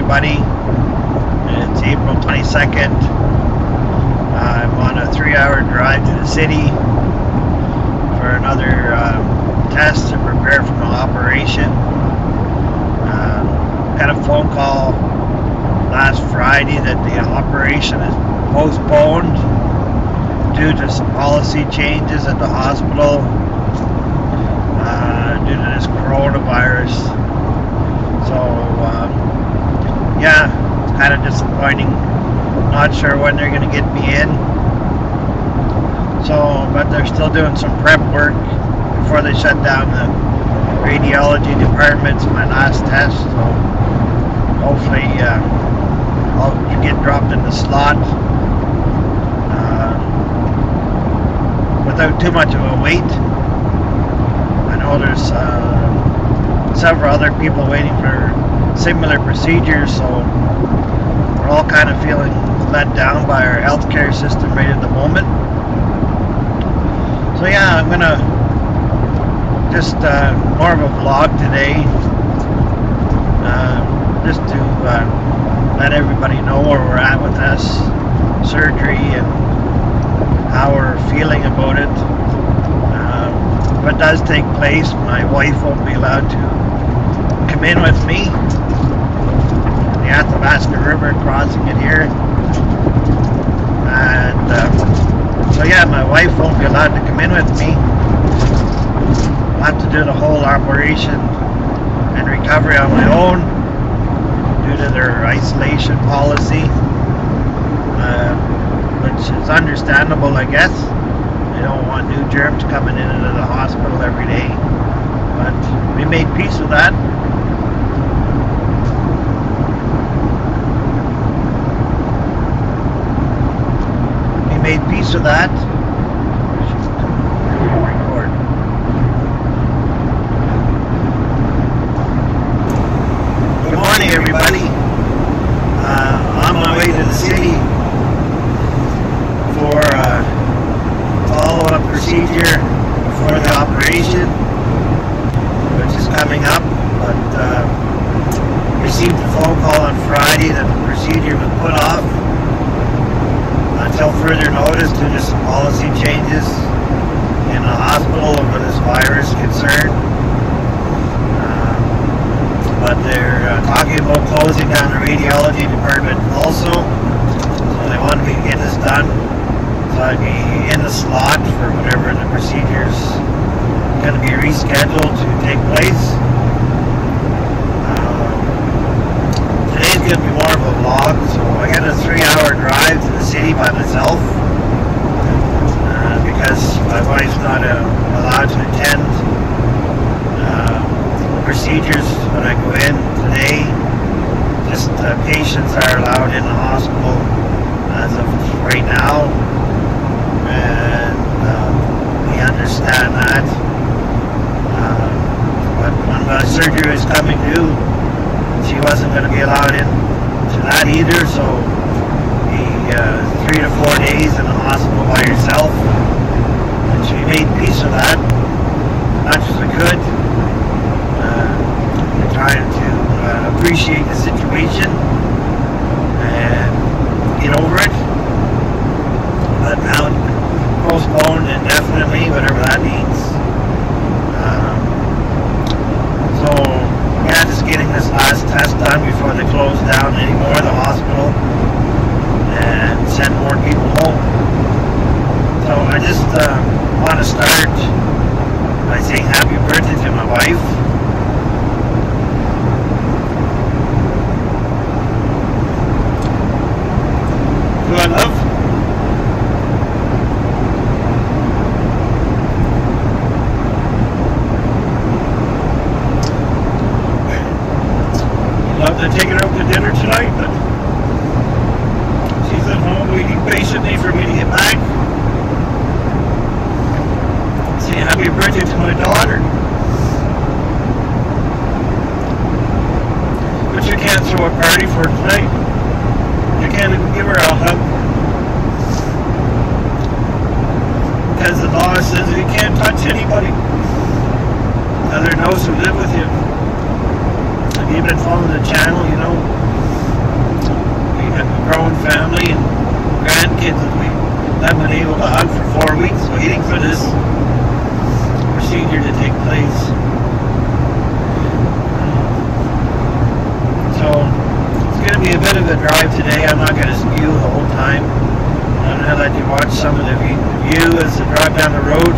everybody. It's April 22nd. I'm on a 3-hour drive to the city for another test to prepare for my operation. Got a phone call last Friday that the operation is postponed due to some policy changes at the hospital due to this coronavirus. So yeah, it's kind of disappointing. Not sure when they're going to get me in. So, but they're still doing some prep work before they shut down the radiology department. It's my last test, so hopefully I'll get dropped in the slot without too much of a wait. I know there's several other people waiting for similar procedures, so we're all kind of feeling let down by our healthcare system right at the moment. So yeah, I'm gonna just more of a vlog today, just to let everybody know where we're at with this surgery and how we're feeling about it. If it does take place, my wife won't be allowed to come in with me. The Athabasca River, crossing it here. And so yeah, my wife won't be allowed to come in with me. I'll have to do the whole operation and recovery on my own due to their isolation policy, which is understandable, I guess. They don't want new germs coming into the hospital every day, but we made peace with that. Made peace with that. Record. Good morning, everybody. On my way to the city for follow-up procedure before the operation, which is coming up. But received a phone call on Friday that the procedure was put off until further notice due to some policy changes in the hospital over this virus concern. But they're talking about closing down the radiology department also. So they wanted me to get this done. So I'd be in the slot for whatever the procedure's going to be rescheduled to take place. Today's going to be more of a vlog, so I got a 3-hour drive to the city by myself because my wife's not allowed to attend procedures when I go in today. Just patients are allowed in the hospital as of right now, and we understand that. But when my surgery was coming due, she wasn't going to be allowed in to that either, so the 3 to 4 days in the hospital by herself, and she made peace with that much as we could. We're trying to appreciate the situation and get over it, but now postponed indefinitely, whatever that means. So yeah, just getting this last test done before they close down anymore the hospital and send more people home. So I just want to start by saying happy birthday to my wife. Who I love. Love to take her out to dinner tonight, but she's at home waiting patiently for me to get back. Say happy birthday to my daughter. But you can't throw a party for her tonight. You can't even give her a hug. Because the law says you can't touch anybody other than those who live with you. If you've been following the channel, you know grown family and grandkids that we haven't been able to hug for 4 weeks waiting for this procedure to take place. So it's going to be a bit of a drive today. I'm not going to spew the whole time. I'm going to let you watch some of the view as I drive down the road.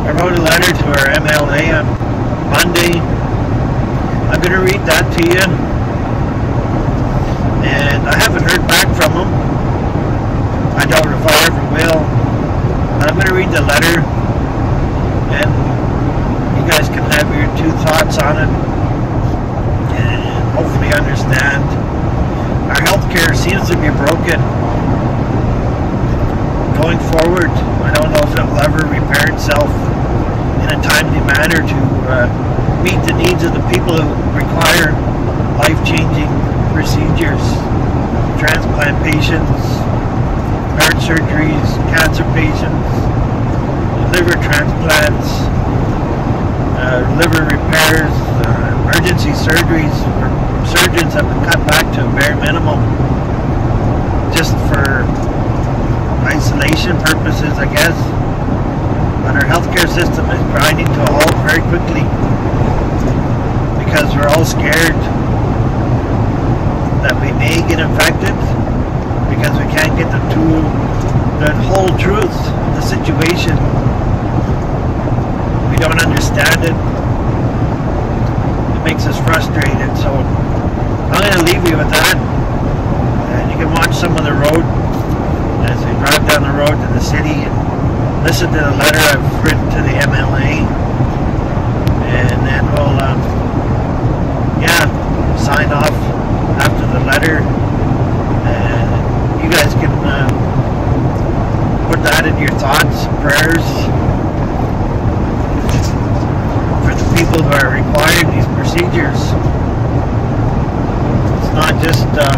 I wrote a letter to our MLA on Monday. I'm going to read that to you. And I haven't heard back from him. I don't know if I ever will. But I'm going to read the letter. And you guys can have your 2 thoughts on it. And hopefully understand. Our healthcare seems to be broken. Going forward, I don't know if it will ever repair itself in a timely manner to meet the needs of the people who require life-changing procedures. Transplant patients, heart surgeries, cancer patients, liver transplants, liver repairs, emergency surgeries where surgeons have been cut back to a bare minimum just for isolation purposes, I guess. But our healthcare system is grinding to a halt very quickly because we're all scared that we may get infected because we can't get the whole truth of the situation. We don't understand it. It makes us frustrated. So I'm going to leave you with that. And you can watch some of the road as we drive down the road to the city and listen to the letter I've written to the MLA, and then we'll sign off after the letter, and you guys can put that in your thoughts, prayers for the people who are requiring these procedures. It's not just the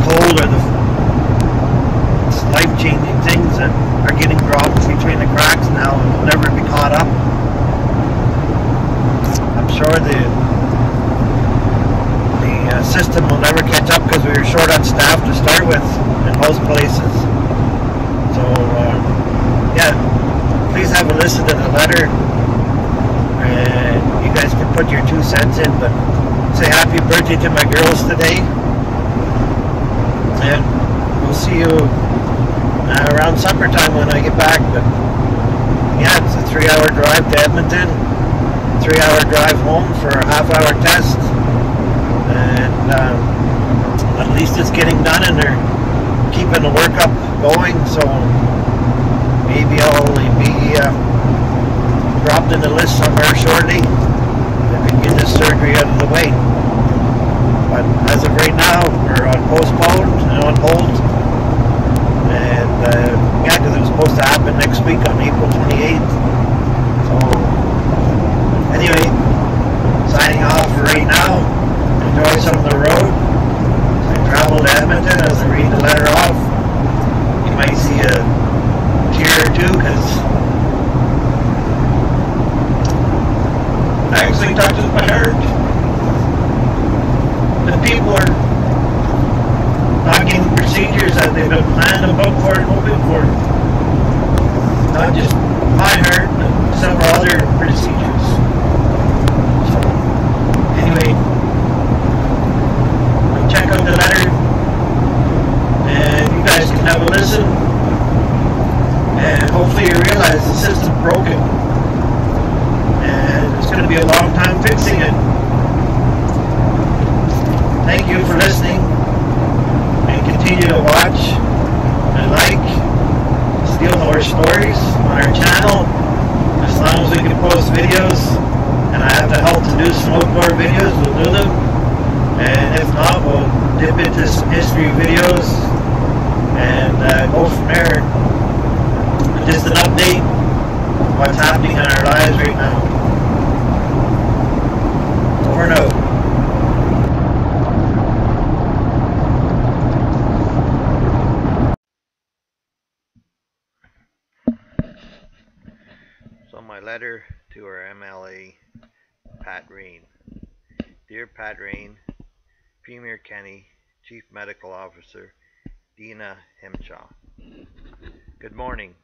cold or the life-changing things that are getting dropped between the cracks now and will never be caught up. I'm sure the system will never catch up because we were short on staff to start with in most places. So please have a listen to the letter, and you guys can put your 2 cents in, but say happy birthday to my girls today, and we'll see you around supper time when I get back. But yeah, it's a 3-hour drive to Edmonton, 3-hour drive home for a half-hour test, and at least it's getting done and they're keeping the workup going, so maybe I'll only be dropped in the list somewhere shortly if we can get this surgery out of the way. But as of right now, we're on postponed and on hold. And because it was supposed to happen next week on April 28th. So anyway, signing off for right now. Enjoy some of the road. I travel to Edmonton as I read the letter off. You might see a tear or two because it actually touches my heart. The people are not getting procedures that they've been planned and booked for and hoping for. Not just my heart, but several other procedures. So, anyway, check out the letter, and you guys can have a listen, and hopefully you realize the system's broken, and it's going to be a long time fixing it. Thank you for listening, and continue to watch and like Steal More Stories on our channel. As long as we can post videos and I have the help to do some outdoor videos, we'll do them. And if not, we'll dip into some history videos and go from there. Just an update of what's happening in our lives right now. Over and out. So my letter to our MLA, Pat Rain. Dear Pat Rain, Premier Kenney, Chief Medical Officer Dina Himshaw. Good morning.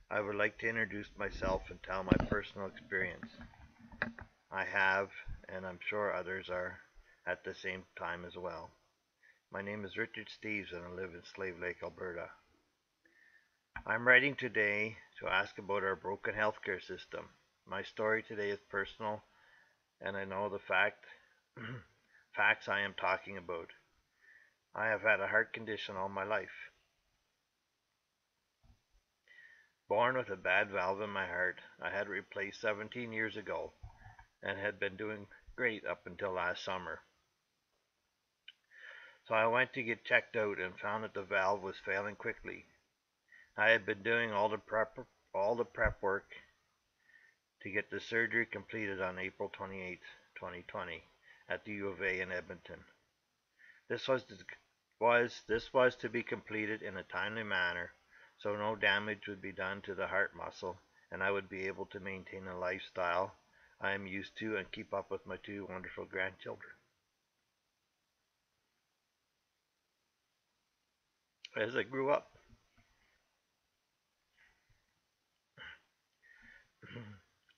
I would like to introduce myself and tell my personal experience. I have, and I'm sure others are, at the same time as well. My name is Richard Steeves and I live in Slave Lake, Alberta. I'm writing today to ask about our broken healthcare system. My story today is personal, and I know the facts I am talking about. I have had a heart condition all my life. Born with a bad valve in my heart, I had it replaced 17 years ago and had been doing great up until last summer. So I went to get checked out and found that the valve was failing quickly. I had been doing all the prep work to get the surgery completed on April 28, 2020 at the U of A in Edmonton. This was to be completed in a timely manner so no damage would be done to the heart muscle and I would be able to maintain a lifestyle I am used to and keep up with my two wonderful grandchildren. As I grew up,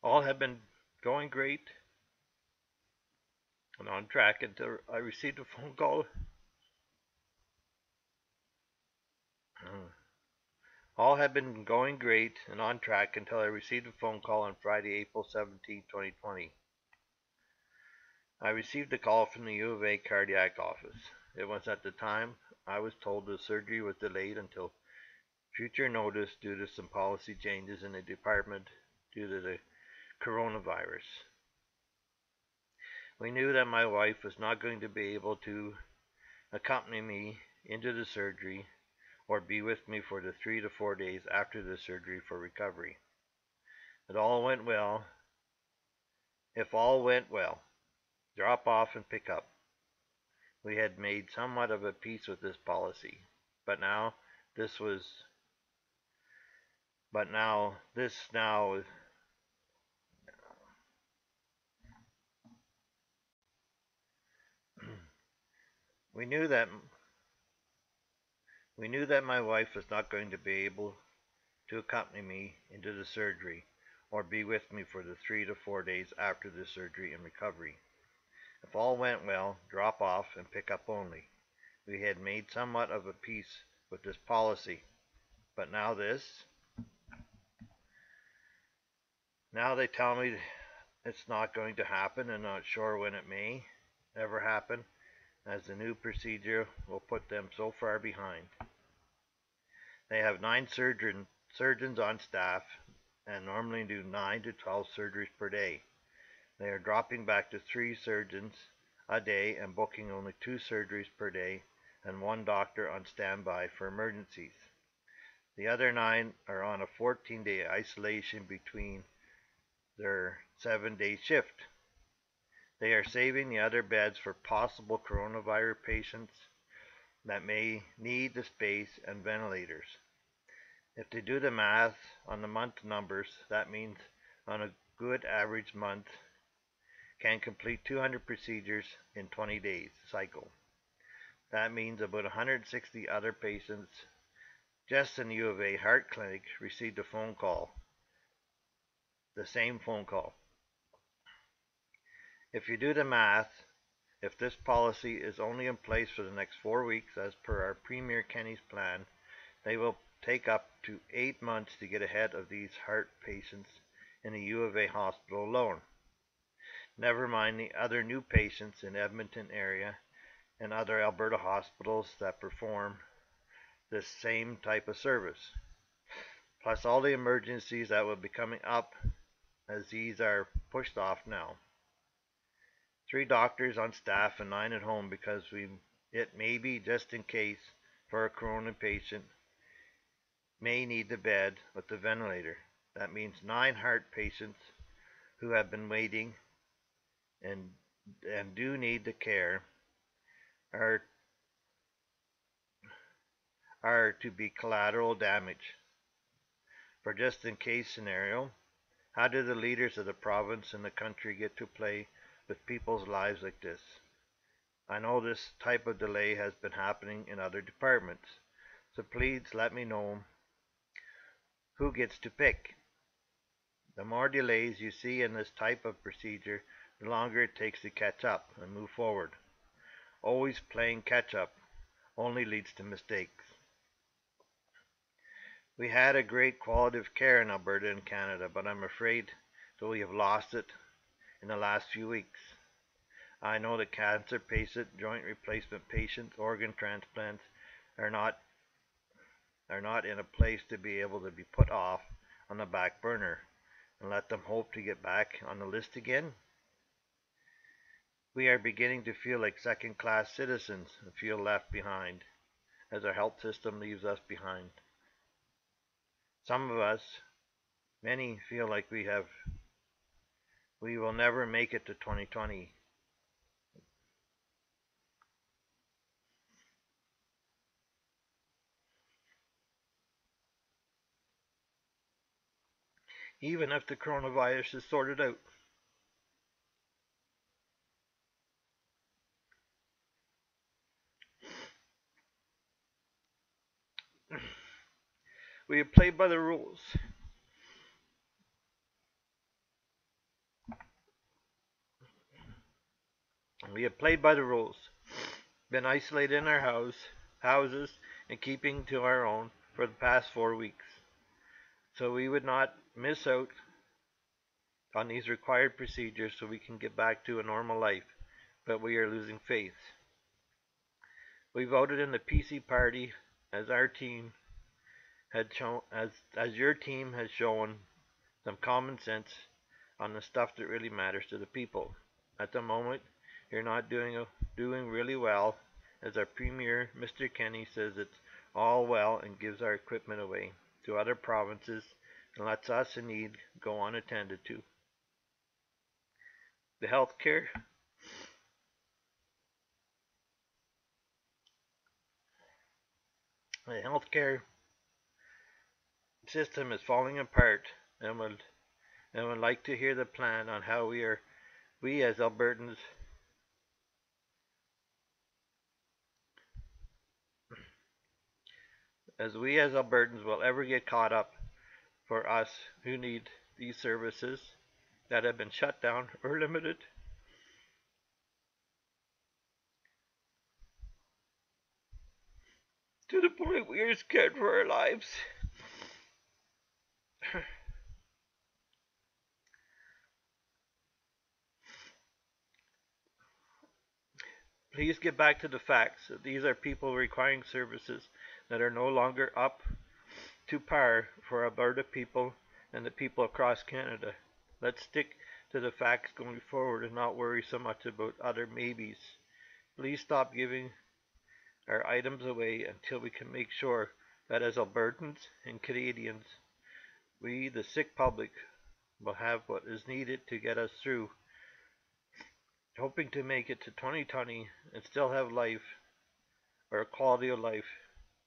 all had been going great and on track until I received a phone call. All had been going great and on track until I received a phone call on Friday, April 17, 2020. I received a call from the U of A cardiac office. It was at the time I was told the surgery was delayed until future notice due to some policy changes in the department due to the coronavirus. We knew that my wife was not going to be able to accompany me into the surgery or be with me for the 3 to 4 days after the surgery for recovery. If all went well, drop off and pick up. We had made somewhat of a peace with this policy, but now we knew that my wife was not going to be able to accompany me into the surgery or be with me for the 3 to 4 days after the surgery and recovery. If all went well, drop off and pick up only. We had made somewhat of a peace with this policy, but now they tell me it's not going to happen and not sure when it may ever happen, as the new procedure will put them so far behind. They have 9 surgeons on staff and normally do 9 to 12 surgeries per day. They are dropping back to 3 surgeons a day and booking only 2 surgeries per day and 1 doctor on standby for emergencies. The other 9 are on a 14-day isolation between their 7-day shift. They are saving the other beds for possible coronavirus patients that may need the space and ventilators. If they do the math on the month numbers, that means on a good average month can complete 200 procedures in 20 days cycle. That means about 160 other patients just in the U of A Heart Clinic received a phone call. The same phone call. If you do the math, if this policy is only in place for the next 4 weeks as per our Premier Kenney's plan, they will take up to 8 months to get ahead of these heart patients in the U of A hospital alone. Never mind the other new patients in Edmonton area and other Alberta hospitals that perform this same type of service. Plus all the emergencies that will be coming up as these are pushed off now. 3 doctors on staff and 9 at home because it may be just in case for a corona patient may need the bed with the ventilator. That means 9 heart patients who have been waiting and do need the care are to be collateral damage. For just in case scenario, how do the leaders of the province and the country get to play with people's lives like this? I know this type of delay has been happening in other departments, so please let me know who gets to pick. The more delays you see in this type of procedure, the longer it takes to catch up and move forward. Always playing catch up only leads to mistakes. We had a great quality of care in Alberta and Canada, but I'm afraid that we have lost it in the last few weeks. I know that cancer patients, joint replacement patients, organ transplants are not in a place to be able to be put off on the back burner and let them hope to get back on the list again. We are beginning to feel like second-class citizens and feel left behind as our health system leaves us behind. Some of us, many, feel like we will never make it to 2020. Even if the coronavirus is sorted out. We have played by the rules. We have played by the rules. Been isolated in our houses and keeping to our own for the past 4 weeks. So we would not miss out on these required procedures so we can get back to a normal life, but we are losing faith. We voted in the PC party as our team had shown, as your team has shown some common sense on the stuff that really matters to the people. At the moment, you're not doing really well, as our Premier, Mr. Kenney, says it's all well and gives our equipment away to other provinces and lets us in need go unattended to. The healthcare system is falling apart, and would like to hear the plan on how we as Albertans will ever get caught up for us who need these services that have been shut down or limited. To the point we are scared for our lives. Please get back to the facts. These are people requiring services that are no longer up to par for Alberta people and the people across Canada. Let's stick to the facts going forward and not worry so much about other maybes. Please stop giving our items away until we can make sure that as Albertans and Canadians, we, the sick public, will have what is needed to get us through. Hoping to make it to 2020 and still have life, or a quality of life,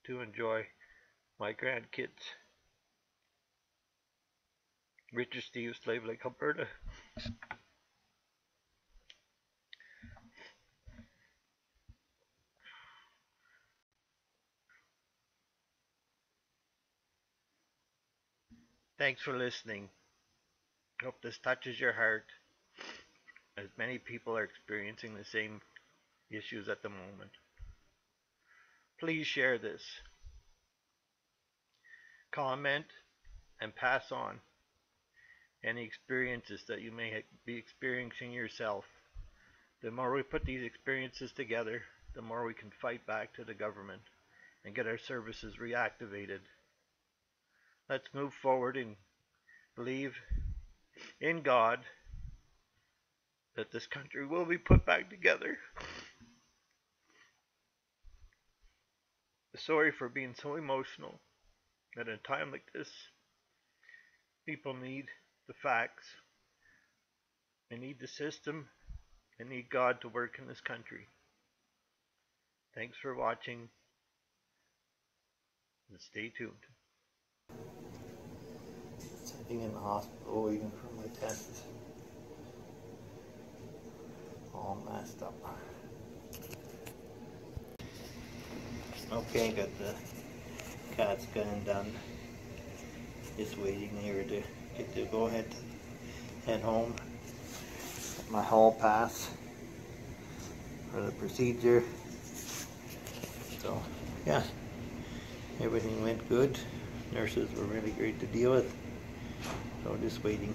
to enjoy my grandkids. Richard Steve, Slave Lake, Alberta. Thanks for listening. Hope this touches your heart, as many people are experiencing the same issues at the moment. Please share this. Comment and pass on any experiences that you may be experiencing yourself. The more we put these experiences together, the more we can fight back to the government and get our services reactivated. Let's move forward and believe in God that this country will be put back together. Sorry for being so emotional. At a time like this, people need the facts. They need the system. They need God to work in this country. Thanks for watching, and stay tuned. Sitting in the hospital waiting for my test. All messed up. Okay, got the CAT scan done. Just waiting here to get the go ahead to head home. My hall pass for the procedure. So yeah, everything went good. Nurses were really great to deal with. So just waiting.